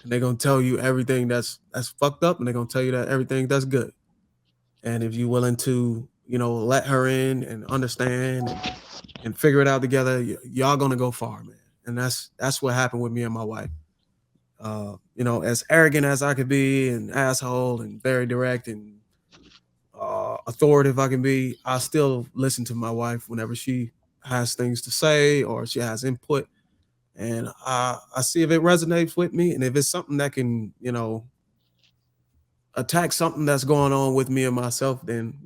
and they're gonna tell you everything that's fucked up, and they're gonna tell you that everything that's good. And if you're willing to, let her in and understand and figure it out together, y'all gonna go far, man. And that's what happened with me and my wife. As arrogant as I could be, and asshole, and very direct, and authoritative I can be, I still listen to my wife whenever she has things to say or she has input, and I see if it resonates with me, and if it's something that can, attack something that's going on with me and myself, then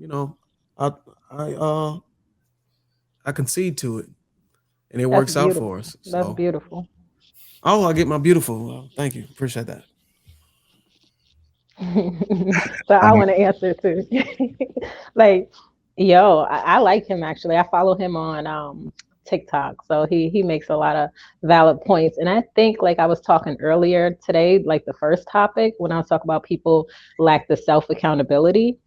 I I uh I concede to it, and it That's works out beautiful. for us. That's So, beautiful. oh, I get my beautiful. Thank you, appreciate that. So I I mean, want to answer too. Like, yo, I like him actually. I follow him on TikTok. So he makes a lot of valid points. And I think like I was talking earlier today, like the first topic, when I was talking about people lack the self accountability.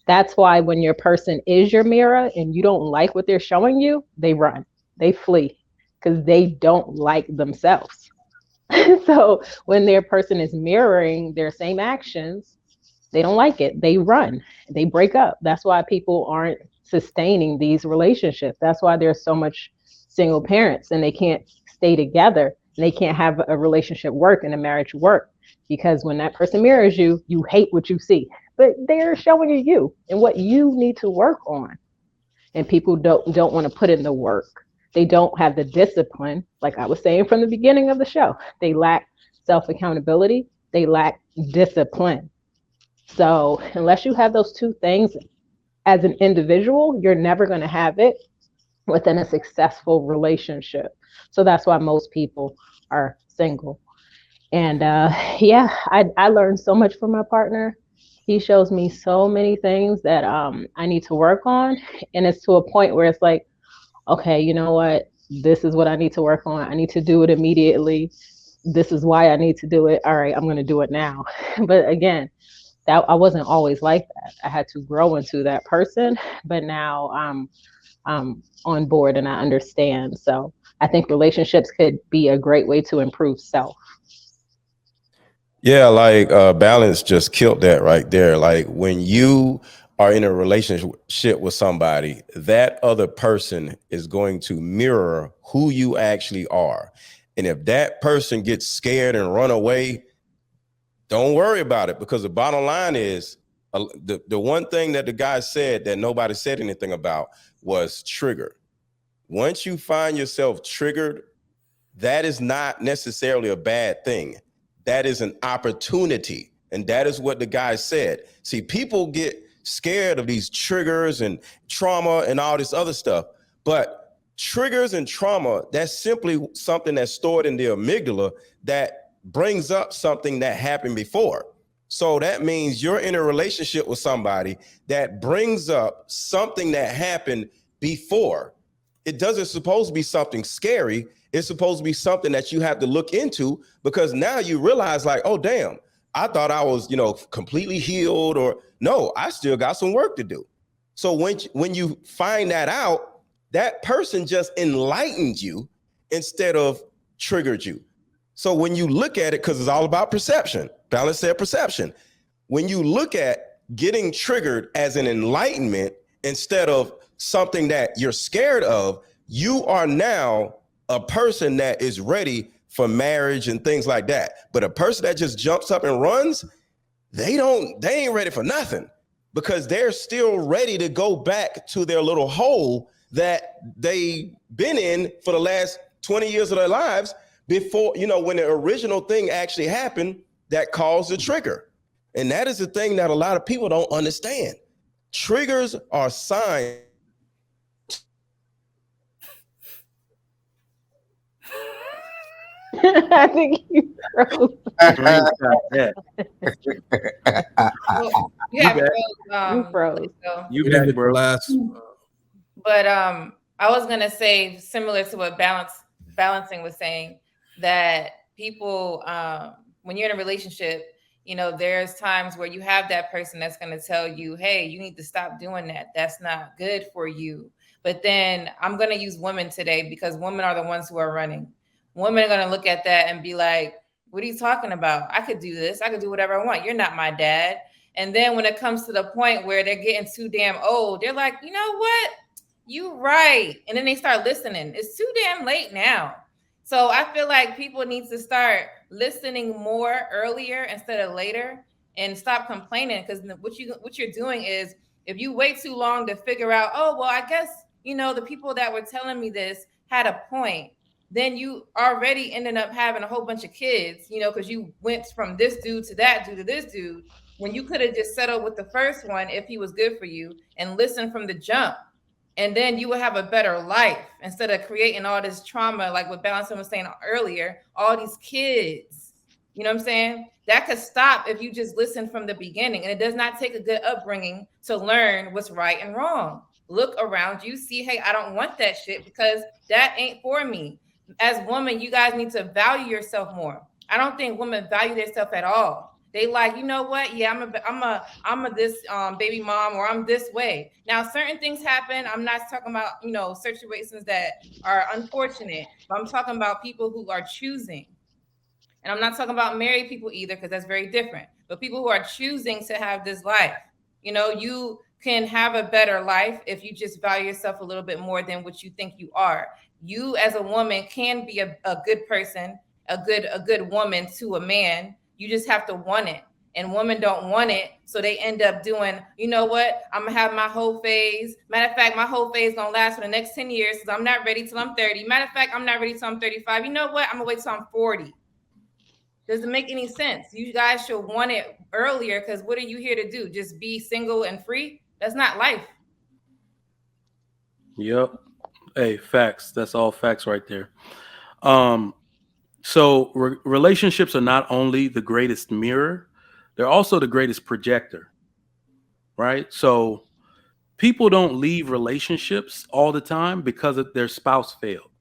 That's why when your person is your mirror and you don't like what they're showing you, they run, they flee because they don't like themselves. So when their person is mirroring their same actions, they don't like it. They run, they break up. That's why people aren't sustaining these relationships. That's why there's so much single parents and they can't stay together and they can't have a relationship work and a marriage work because when that person mirrors you, you hate what you see. But they're showing you and what you need to work on, and people don't want to put in the work. They don't have the discipline, like I was saying from the beginning of the show. They lack self accountability, they lack discipline. So unless you have those two things as an individual, you're never going to have it within a successful relationship. So that's why most people are single. And yeah, I learned so much from my partner. He shows me so many things that I need to work on. And it's to a point where it's like, okay, you know what? This is what I need to work on. I need to do it immediately. This is why I need to do it. All right, I'm going to do it now. But again, that I wasn't always like that. I had to grow into that person, but now I'm on board and I understand. So I think relationships could be a great way to improve self. Yeah, like balance just killed that right there. Like when you are in a relationship with somebody, that other person is going to mirror who you actually are. And if that person gets scared and run away, don't worry about it, because the bottom line is the one thing that the guy said that nobody said anything about was trigger. Once you find yourself triggered, that is not necessarily a bad thing. That is an opportunity. And that is what the guy said. See, people get scared of these triggers and trauma and all this other stuff. But triggers and trauma, that's simply something that's stored in the amygdala that brings up something that happened before. So that means you're in a relationship with somebody that brings up something that happened before. It doesn't supposed to be something scary. It's supposed to be something that you have to look into, because now you realize like, oh, damn, I thought I was, completely healed, or no, I still got some work to do. So when you find that out, that person just enlightened you instead of triggered you. So when you look at it, because it's all about perception, Balance said perception. When you look at getting triggered as an enlightenment instead of something that you're scared of, you are now a person that is ready for marriage and things like that. But a person that just jumps up and runs, they ain't ready for nothing, because they're still ready to go back to their little hole that they been in for the last 20 years of their lives before, when the original thing actually happened that caused the trigger. And that is the thing that a lot of people don't understand. Triggers are signs. I think you froze. Screenshot that. Well, you You have back? You please froze. go. You You didn't back, get the bro? last. But I was gonna say similar to what balancing was saying, that people when you're in a relationship, there's times where you have that person that's gonna tell you, hey, you need to stop doing that. That's not good for you. But then I'm gonna use women today because women are the ones who are running. Women are gonna look at that and be like, What are you talking about? I could do this. I could do whatever I want. You're not my dad. And then when it comes to the point where they're getting too damn old, they're like, you know what? You right. And then they start listening. It's too damn late now. So I feel like people need to start listening more earlier instead of later, and stop complaining, because what you're doing is, if you wait too long to figure out, oh well, I guess the people that were telling me this had a point, then you already ended up having a whole bunch of kids, because you went from this dude to that dude to this dude, when you could have just settled with the first one if he was good for you and listened from the jump. And then you would have a better life instead of creating all this trauma, like what Balancing was saying earlier, all these kids. You know what I'm saying? That could stop if you just listen from the beginning. And it does not take a good upbringing to learn what's right and wrong. Look around you, see, hey, I don't want that shit because that ain't for me. As women, you guys need to value yourself more. I don't think women value themselves at all. They like, you know what? Yeah, I'm a this baby mom, or I'm this way. Now, certain things happen. I'm not talking about, situations that are unfortunate, but I'm talking about people who are choosing. And I'm not talking about married people either, because that's very different. But people who are choosing to have this life, you can have a better life if you just value yourself a little bit more than what you think you are. You as a woman can be a good person, a good woman to a man. You just have to want it. And women don't want it, so they end up doing, you know what? I'm gonna have my whole phase. Matter of fact, my whole phase gonna last for the next 10 years because I'm not ready till I'm 30. Matter of fact, I'm not ready till I'm 35. You know what? I'm gonna wait till I'm 40. Doesn't make any sense. You guys should want it earlier, because what are you here to do? Just be single and free? That's not life. Yep. Hey, facts. That's all facts right there. So relationships are not only the greatest mirror, they're also the greatest projector, right? So people don't leave relationships all the time because their spouse failed.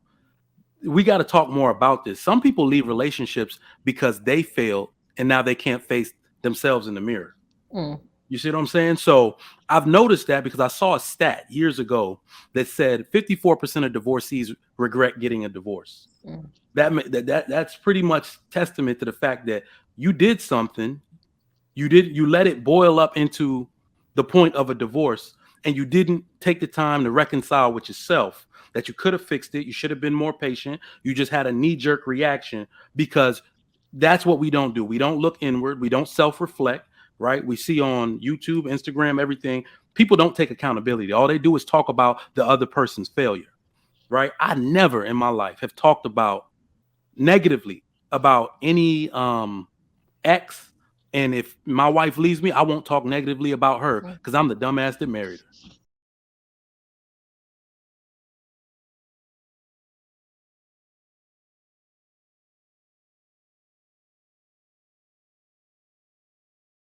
We got to talk more about this. Some people leave relationships because they failed and now they can't face themselves in the mirror. You see what I'm saying? So I've noticed that because I saw a stat years ago that said 54% of divorcees regret getting a divorce. That's pretty much testament to the fact that you did something, you let it boil up into the point of a divorce, and you didn't take the time to reconcile with yourself that you could have fixed it. You should have been more patient. You just had a knee-jerk reaction, because that's what we don't do. We don't look inward. We don't self-reflect, right? We see on YouTube, Instagram, everything. People don't take accountability. All they do is talk about the other person's failure, right? I never in my life have talked about negatively about any ex. And if my wife leaves me, I won't talk negatively about her because I'm the dumbass that married her.